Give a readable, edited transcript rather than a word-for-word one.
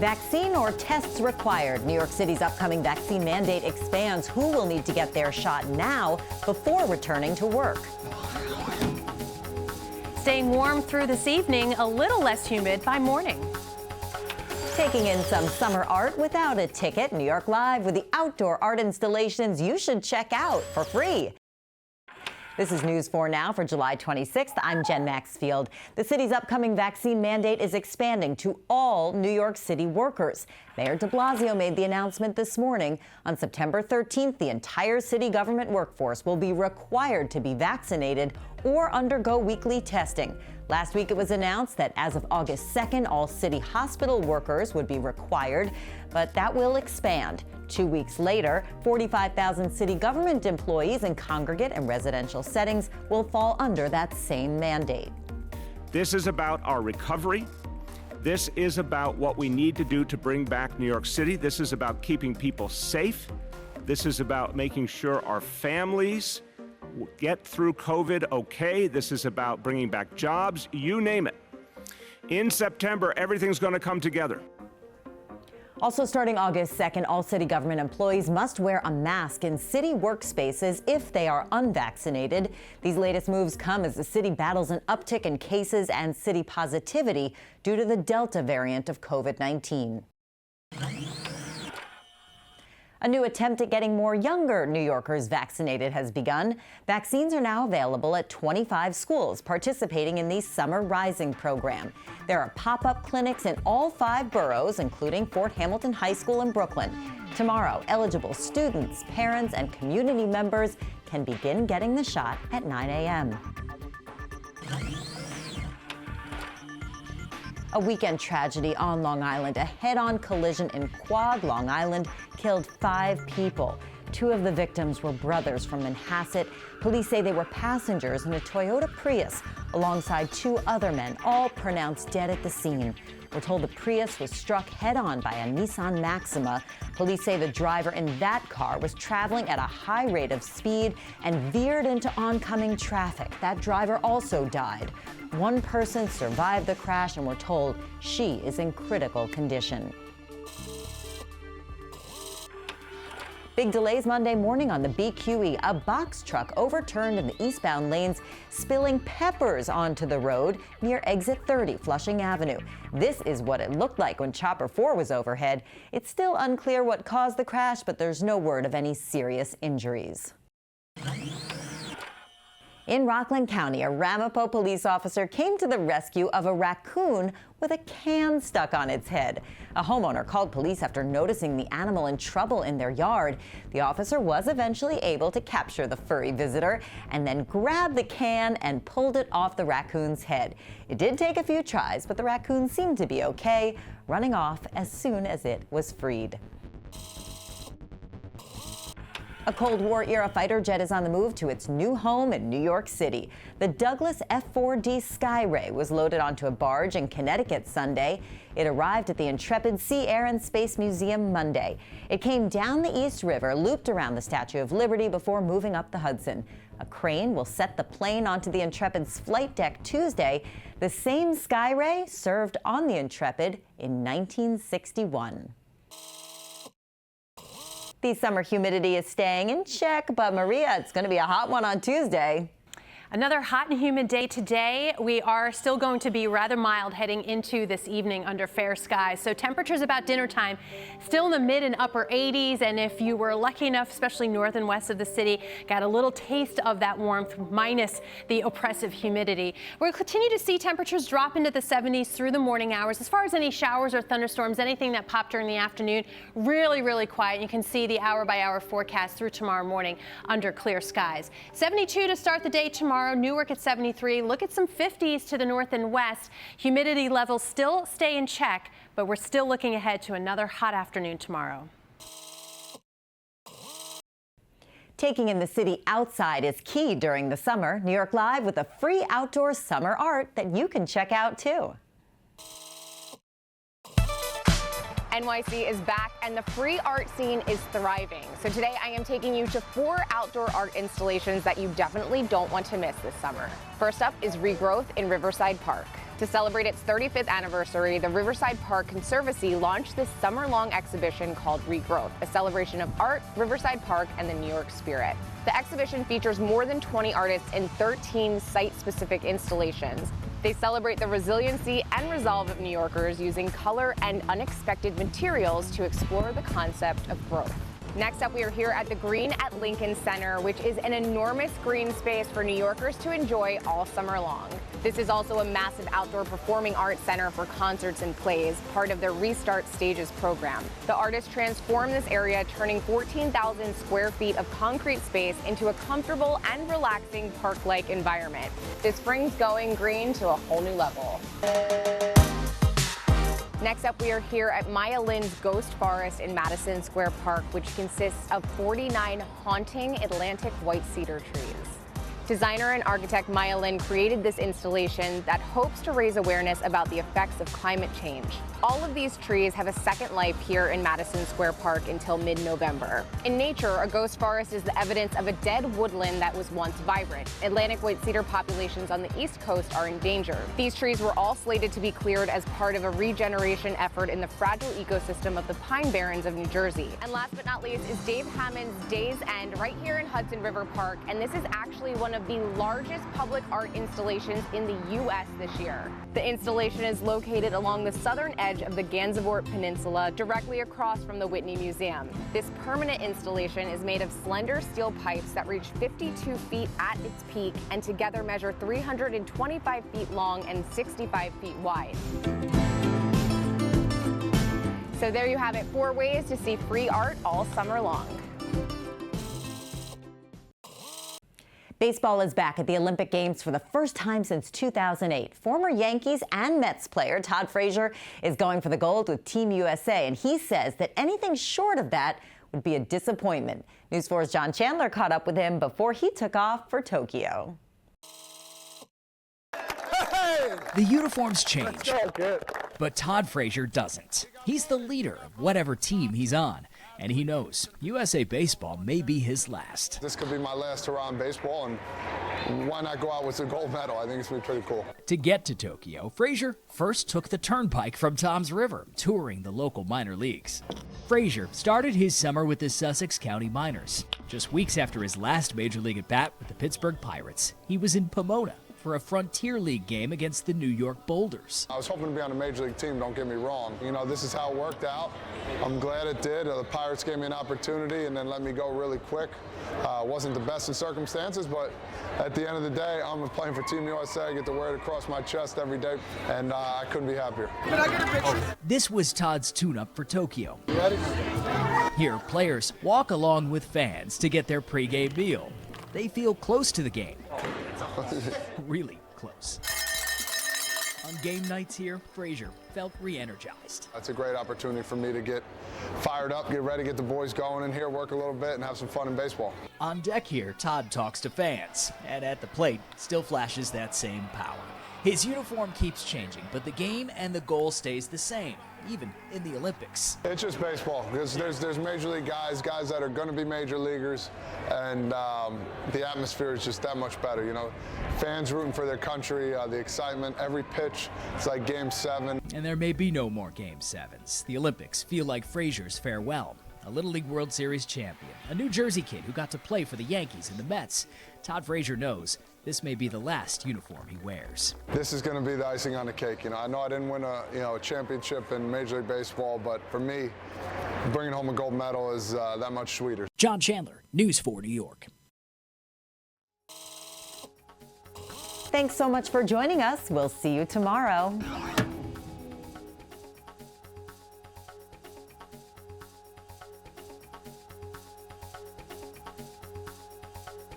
Vaccine or tests required. New York City's upcoming vaccine mandate expands who will need to get their shot now before returning to work. Staying warm through this evening, a little less humid by morning. Taking in some summer art without a ticket. New York Live with the outdoor art installations you should check out for free. This is News 4 Now for July 26th. I'm Jen Maxfield. The city's upcoming vaccine mandate is expanding to all New York City workers. Mayor de Blasio made the announcement this morning. On September 13th, the entire city government workforce will be required to be vaccinated or undergo weekly testing. Last week, it was announced that as of August 2nd, all city hospital workers would be required, but that will expand. 2 weeks later, 45,000 city government employees in congregate and residential settings will fall under that same mandate. This is about our recovery. This is about what we need to do to bring back New York City. This is about keeping people safe. This is about making sure our families get through COVID okay. This is about bringing back jobs, you name it. In September, everything's going to come together. Also starting August 2nd, all city government employees must wear a mask in city workspaces if they are unvaccinated. These latest moves come as the city battles an uptick in cases and city positivity due to the Delta variant of COVID-19. A new attempt at getting more younger New Yorkers vaccinated has begun. Vaccines are now available at 25 schools participating in the Summer Rising program. There are pop-up clinics in all 5 boroughs, including Fort Hamilton High School in Brooklyn. Tomorrow, eligible students, parents, and community members can begin getting the shot at 9 a.m. A weekend tragedy on Long Island. A head-on collision in Quad, Long Island, killed 5 people. 2 of the victims were brothers from Manhasset. Police say they were passengers in a Toyota Prius alongside 2 other men, all pronounced dead at the scene. We're told the Prius was struck head-on by a Nissan Maxima. Police say the driver in that car was traveling at a high rate of speed and veered into oncoming traffic. That driver also died. 1 person survived the crash, and we're told she is in critical condition. Big delays Monday morning on the BQE. A box truck overturned in the eastbound lanes, spilling peppers onto the road near exit 30 Flushing Avenue. This is what it looked like when Chopper 4 was overhead. It's still unclear what caused the crash, but there's no word of any serious injuries. In Rockland County, a Ramapo police officer came to the rescue of a raccoon with a can stuck on its head. A homeowner called police after noticing the animal in trouble in their yard. The officer was eventually able to capture the furry visitor and then grabbed the can and pulled it off the raccoon's head. It did take a few tries, but the raccoon seemed to be okay, running off as soon as it was freed. A Cold War-era fighter jet is on the move to its new home in New York City. The Douglas F-4D Skyray was loaded onto a barge in Connecticut Sunday. It arrived at the Intrepid Sea, Air and Space Museum Monday. It came down the East River, looped around the Statue of Liberty before moving up the Hudson. A crane will set the plane onto the Intrepid's flight deck Tuesday. The same Skyray served on the Intrepid in 1961. The summer humidity is staying in check, but Maria, it's going to be a hot one on Tuesday. Another hot and humid day today. We are still going to be rather mild heading into this evening under fair skies. So temperatures about dinner time still in the mid and upper 80s. And if you were lucky enough, especially north and west of the city, got a little taste of that warmth minus the oppressive humidity. We'll continue to see temperatures drop into the 70s through the morning hours. As far as any showers or thunderstorms, anything that popped during the afternoon, really quiet. You can see the hour by hour forecast through tomorrow morning under clear skies. 72 to start the day tomorrow. Newark at 73. Look at some 50s to the north and west. Humidity levels still stay in check, but we're still looking ahead to another hot afternoon tomorrow. Taking in the city outside is key during the summer. New York Live with a free outdoor summer art that you can check out too. NYC is back and the free art scene is thriving. So today I am taking you to 4 outdoor art installations that you definitely don't want to miss this summer. First up is Regrowth in Riverside Park. To celebrate its 35th anniversary, the Riverside Park Conservancy launched this summer-long exhibition called Regrowth, a celebration of art, Riverside Park, and the New York spirit. The exhibition features more than 20 artists in 13 site-specific installations. They celebrate the resiliency and resolve of New Yorkers using color and unexpected materials to explore the concept of growth. Next up, we are here at the Green at Lincoln Center, which is an enormous green space for New Yorkers to enjoy all summer long. This is also a massive outdoor performing arts center for concerts and plays, part of their Restart Stages program. The artists transformed this area, turning 14,000 square feet of concrete space into a comfortable and relaxing park-like environment. This brings going green to a whole new level. Next up, we are here at Maya Lin's Ghost Forest in Madison Square Park, which consists of 49 haunting Atlantic white cedar trees. Designer and architect Maya Lin created this installation that hopes to raise awareness about the effects of climate change. All of these trees have a second life here in Madison Square Park until mid-November. In nature, a ghost forest is the evidence of a dead woodland that was once vibrant. Atlantic white cedar populations on the East Coast are in danger. These trees were all slated to be cleared as part of a regeneration effort in the fragile ecosystem of the Pine Barrens of New Jersey. And last but not least is Dave Hammond's Days End right here in Hudson River Park, and this is actually one of the largest public art installations in the U.S. this year. The installation is located along the southern edge of the Gansevoort Peninsula, directly across from the Whitney Museum. This permanent installation is made of slender steel pipes that reach 52 feet at its peak and together measure 325 feet long and 65 feet wide. So there you have it, 4 ways to see free art all summer long. Baseball is back at the Olympic Games for the first time since 2008. Former Yankees and Mets player Todd Frazier is going for the gold with Team USA, and he says that anything short of that would be a disappointment. News 4's John Chandler caught up with him before he took off for Tokyo. The uniforms change, but Todd Frazier doesn't. He's the leader of whatever team he's on, and he knows USA Baseball may be his last. This could be my last hurrah in baseball, and why not go out with a gold medal? I think it's going to be pretty cool. To get to Tokyo, Frazier first took the turnpike from Toms River, touring the local minor leagues. Frazier started his summer with the Sussex County Miners. Just weeks after his last major league at-bat with the Pittsburgh Pirates, he was in Pomona for a Frontier League game against the New York Boulders. I was hoping to be on a major league team, don't get me wrong. You know, this is how it worked out. I'm glad it did. The Pirates gave me an opportunity and then let me go really quick. Wasn't the best of circumstances, but at the end of the day, I'm playing for Team USA. I get to wear it across my chest every day, and I couldn't be happier. Can I get a picture? This was Todd's tune-up for Tokyo. You ready? Here, players walk along with fans to get their pregame meal. They feel close to the game. Really close. On game nights here, Frazier felt re-energized. That's a great opportunity for me to get fired up, get ready, get the boys going in here, work a little bit, and have some fun in baseball. On deck here, Todd talks to fans, and at the plate, still flashes that same power. His uniform keeps changing, but the game and the goal stays the same, even in the Olympics. It's just baseball. There's major league guys that are going to be major leaguers, and the atmosphere is just that much better. You know, fans rooting for their country, the excitement, every pitch. It's like Game 7. And there may be no more Game 7s. The Olympics feel like Frazier's farewell. A Little League World Series champion, a New Jersey kid who got to play for the Yankees and the Mets. Todd Frazier knows this may be the last uniform he wears. This is going to be the icing on the cake. You know, I know I didn't win a championship in Major League Baseball, but for me, bringing home a gold medal is that much sweeter. John Chandler, News 4 New York. Thanks so much for joining us. We'll see you tomorrow.